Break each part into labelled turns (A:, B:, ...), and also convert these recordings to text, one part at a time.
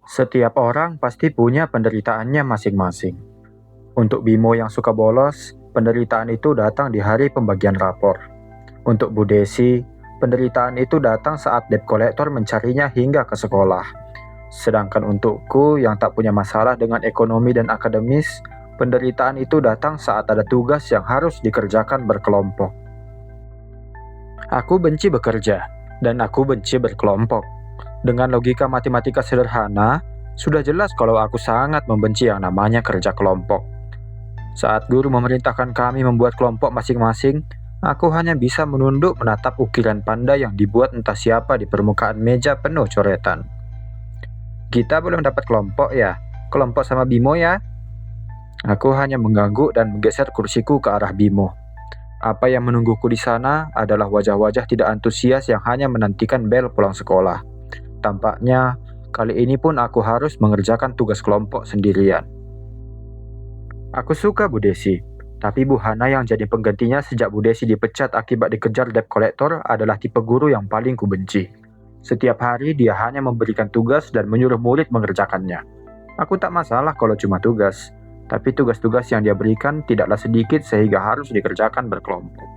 A: Setiap orang pasti punya penderitaannya masing-masing. Untuk Bimo yang suka bolos, penderitaan itu datang di hari pembagian rapor. Untuk Bu Desi, penderitaan itu datang saat debt collector mencarinya hingga ke sekolah. Sedangkan untukku yang tak punya masalah dengan ekonomi dan akademis, penderitaan itu datang saat ada tugas yang harus dikerjakan berkelompok. Aku benci bekerja, dan aku benci berkelompok. Dengan logika matematika sederhana, sudah jelas kalau aku sangat membenci yang namanya kerja kelompok. Saat guru memerintahkan kami membuat kelompok masing-masing, aku hanya bisa menunduk menatap ukiran panda yang dibuat entah siapa di permukaan meja penuh coretan. Kita belum dapat kelompok ya? Kelompok sama Bimo ya? Aku hanya mengangguk dan menggeser kursiku ke arah Bimo. Apa yang menungguku di sana adalah wajah-wajah tidak antusias yang hanya menantikan bel pulang sekolah. Tampaknya, kali ini pun aku harus mengerjakan tugas kelompok sendirian. Aku suka Bu Desi, tapi Bu Hana yang jadi penggantinya sejak Bu Desi dipecat akibat dikejar debt collector adalah tipe guru yang paling kubenci. Setiap hari dia hanya memberikan tugas dan menyuruh murid mengerjakannya. Aku tak masalah kalau cuma tugas, tapi tugas-tugas yang dia berikan tidaklah sedikit sehingga harus dikerjakan berkelompok.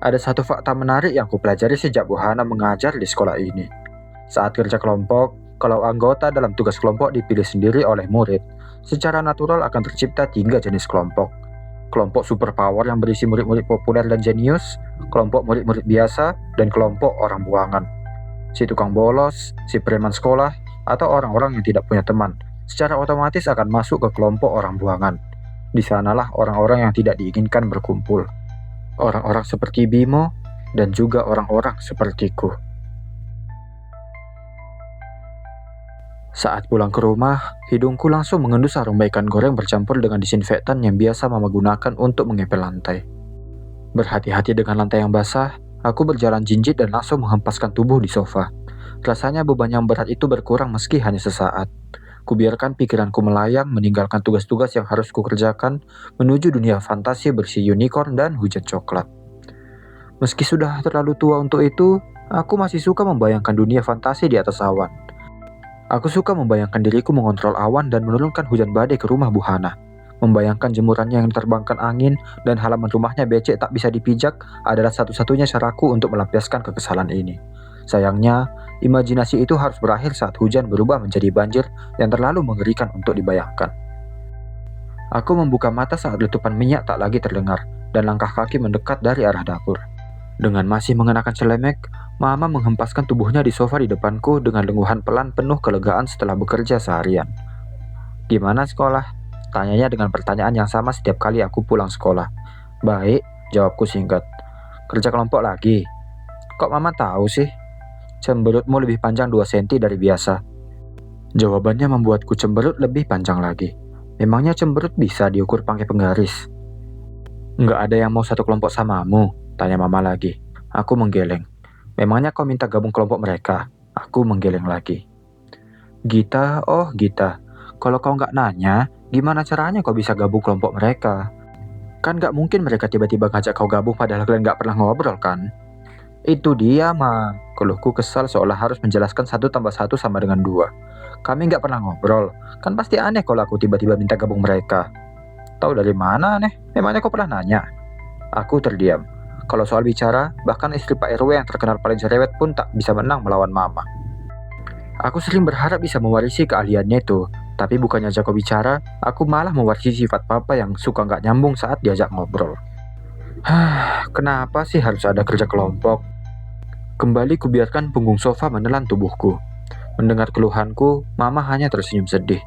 A: Ada satu fakta menarik yang kupelajari sejak Bu Hana mengajar di sekolah ini. Saat kerja kelompok, kalau anggota dalam tugas kelompok dipilih sendiri oleh murid, secara natural akan tercipta 3 jenis kelompok. Kelompok superpower yang berisi murid-murid populer dan jenius, kelompok murid-murid biasa, dan kelompok orang buangan. Si tukang bolos, si preman sekolah, atau orang-orang yang tidak punya teman, secara otomatis akan masuk ke kelompok orang buangan. Di sanalah orang-orang yang tidak diinginkan berkumpul. Orang-orang seperti Bimo, dan juga orang-orang sepertiku. Saat pulang ke rumah, hidungku langsung mengendus aroma ikan goreng bercampur dengan disinfektan yang biasa Mama gunakan untuk mengepel lantai. Berhati-hati dengan lantai yang basah, aku berjalan jinjit dan langsung menghempaskan tubuh di sofa. Rasanya beban yang berat itu berkurang meski hanya sesaat. Kubiarkan pikiranku melayang meninggalkan tugas-tugas yang harus kukerjakan menuju dunia fantasi bersih unicorn dan hujan coklat. Meski sudah terlalu tua untuk itu, aku masih suka membayangkan dunia fantasi di atas awan. Aku suka membayangkan diriku mengontrol awan dan menurunkan hujan badai ke rumah Bu Hana. Membayangkan jemurannya yang diterbangkan angin dan halaman rumahnya becek tak bisa dipijak adalah satu-satunya caraku untuk melampiaskan kekesalan ini. Sayangnya, imajinasi itu harus berakhir saat hujan berubah menjadi banjir yang terlalu mengerikan untuk dibayangkan. Aku membuka mata saat letupan minyak tak lagi terdengar dan langkah kaki mendekat dari arah dapur. Dengan masih mengenakan celemek, Mama menghempaskan tubuhnya di sofa di depanku dengan lenguhan pelan penuh kelegaan setelah bekerja seharian. "Gimana sekolah?" Tanyanya dengan pertanyaan yang sama setiap kali aku pulang sekolah. "Baik," jawabku singkat. "Kerja kelompok lagi?" "Kok Mama tahu sih?" "Cemberutmu lebih panjang 2 senti dari biasa." Jawabannya membuatku cemberut lebih panjang lagi. Memangnya cemberut bisa diukur pakai penggaris? "Nggak ada yang mau satu kelompok samamu?" Tanya Mama lagi. Aku menggeleng. "Memangnya kau minta gabung kelompok mereka?" Aku menggeleng lagi. "Gita, oh Gita, kalau kau nggak nanya, gimana caranya kau bisa gabung kelompok mereka? Kan nggak mungkin mereka tiba-tiba ngajak kau gabung padahal kalian nggak pernah ngobrol kan?" "Itu dia, Ma," keluhku kesal seolah harus menjelaskan 1 tambah 1 sama dengan 2. "Kami nggak pernah ngobrol, kan pasti aneh kalau aku tiba-tiba minta gabung mereka." "Tahu dari mana aneh? Memangnya kau pernah nanya?" Aku terdiam. Kalau soal bicara, bahkan istri Pak RW yang terkenal paling cerewet pun tak bisa menang melawan Mama. Aku sering berharap bisa mewarisi keahliannya itu, tapi bukannya jago bicara, aku malah mewarisi sifat Papa yang suka nggak nyambung saat diajak ngobrol. Kenapa sih harus ada kerja kelompok? Kembali kubiarkan punggung sofa menelan tubuhku. Mendengar keluhanku, Mama hanya tersenyum sedih.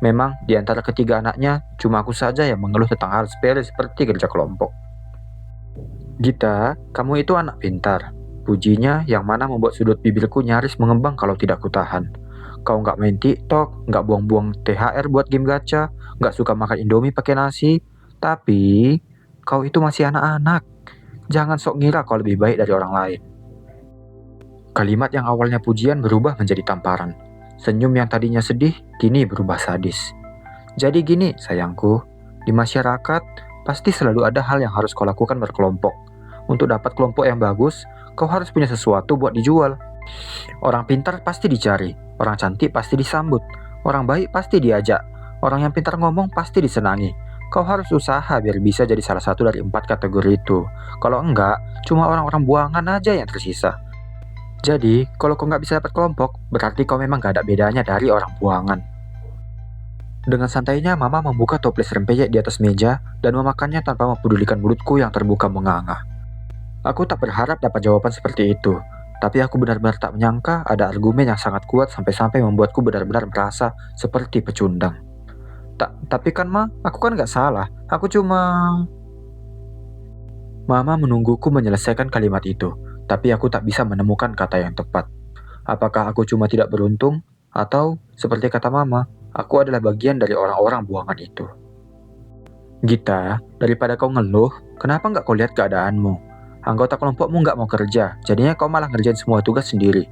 A: Memang, di antara ketiga anaknya, cuma aku saja yang mengeluh tentang hal sepele seperti kerja kelompok. "Gita, kamu itu anak pintar," pujinya yang mana membuat sudut bibirku nyaris mengembang kalau tidak kutahan. "Kau nggak main TikTok, nggak buang-buang THR buat game gacha, nggak suka makan Indomie pakai nasi, tapi kau itu masih anak-anak. Jangan sok ngira kau lebih baik dari orang lain." Kalimat yang awalnya pujian berubah menjadi tamparan. Senyum yang tadinya sedih, kini berubah sadis. "Jadi gini, sayangku, di masyarakat, pasti selalu ada hal yang harus kau lakukan berkelompok. Untuk dapat kelompok yang bagus, kau harus punya sesuatu buat dijual. Orang pintar pasti dicari, orang cantik pasti disambut, orang baik pasti diajak, orang yang pintar ngomong pasti disenangi. Kau harus usaha biar bisa jadi salah satu dari 4 kategori itu. Kalau enggak, cuma orang-orang buangan aja yang tersisa. Jadi, kalau kau nggak bisa dapat kelompok, berarti kau memang gak ada bedanya dari orang buangan. Dengan santainya, Mama membuka toples rempeyek di atas meja dan memakannya tanpa mempedulikan mulutku yang terbuka menganga. Aku tak berharap dapat jawaban seperti itu, tapi aku benar-benar tak menyangka ada argumen yang sangat kuat sampai-sampai membuatku benar-benar merasa seperti pecundang. Tapi kan Ma, aku kan nggak salah. Aku cuma... Mama menungguku menyelesaikan kalimat itu, tapi aku tak bisa menemukan kata yang tepat. Apakah aku cuma tidak beruntung? Atau, seperti kata Mama, aku adalah bagian dari orang-orang buangan itu. Gita, daripada kau ngeluh, kenapa nggak kau lihat keadaanmu? Anggota kelompokmu nggak mau kerja, jadinya kau malah ngerjain semua tugas sendiri.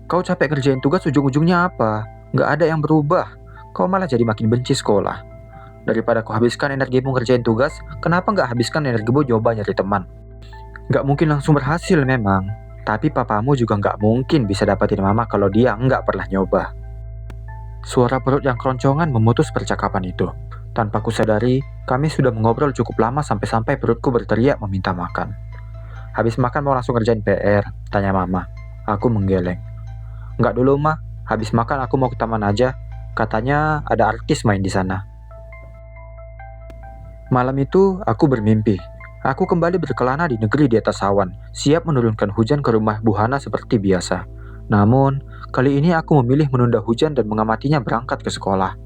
A: Kau capek ngerjain tugas, ujung-ujungnya apa? Nggak ada yang berubah. Kau malah jadi makin benci sekolah. Daripada kau habiskan energimu ngerjain tugas, kenapa nggak habiskan energimu coba nyari teman? Nggak mungkin langsung berhasil memang, tapi papamu juga nggak mungkin bisa dapatin mama kalau dia nggak pernah nyoba. Suara perut yang keroncongan memutus percakapan itu. Tanpa kusadari, kami sudah mengobrol cukup lama sampai-sampai perutku berteriak meminta makan. Habis makan mau langsung ngerjain PR? Tanya mama. Aku menggeleng. Nggak dulu mah, habis makan aku mau ke taman aja. Katanya ada artis main di sana. Malam itu aku bermimpi. Aku kembali berkelana di negeri di atas awan, siap menurunkan hujan ke rumah Bu Hana seperti biasa. Namun, kali ini aku memilih menunda hujan dan mengamatinya berangkat ke sekolah.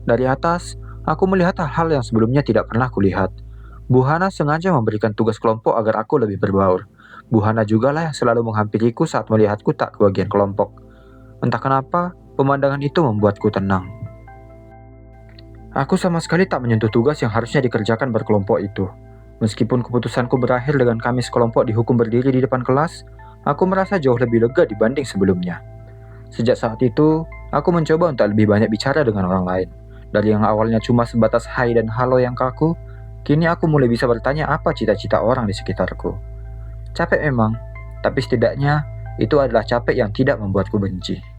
A: Dari atas, aku melihat hal-hal yang sebelumnya tidak pernah kulihat. Bu Hana sengaja memberikan tugas kelompok agar aku lebih berbaur. Bu Hana jugalah yang selalu menghampiriku saat melihatku tak kebagian kelompok. Entah kenapa, pemandangan itu membuatku tenang. Aku sama sekali tak menyentuh tugas yang harusnya dikerjakan berkelompok itu. Meskipun keputusanku berakhir dengan kami sekelompok dihukum berdiri di depan kelas, aku merasa jauh lebih lega dibanding sebelumnya. Sejak saat itu, aku mencoba untuk lebih banyak bicara dengan orang lain. Dari yang awalnya cuma sebatas hai dan halo yang kaku, kini aku mulai bisa bertanya apa cita-cita orang di sekitarku. Capek memang, tapi setidaknya itu adalah capek yang tidak membuatku benci.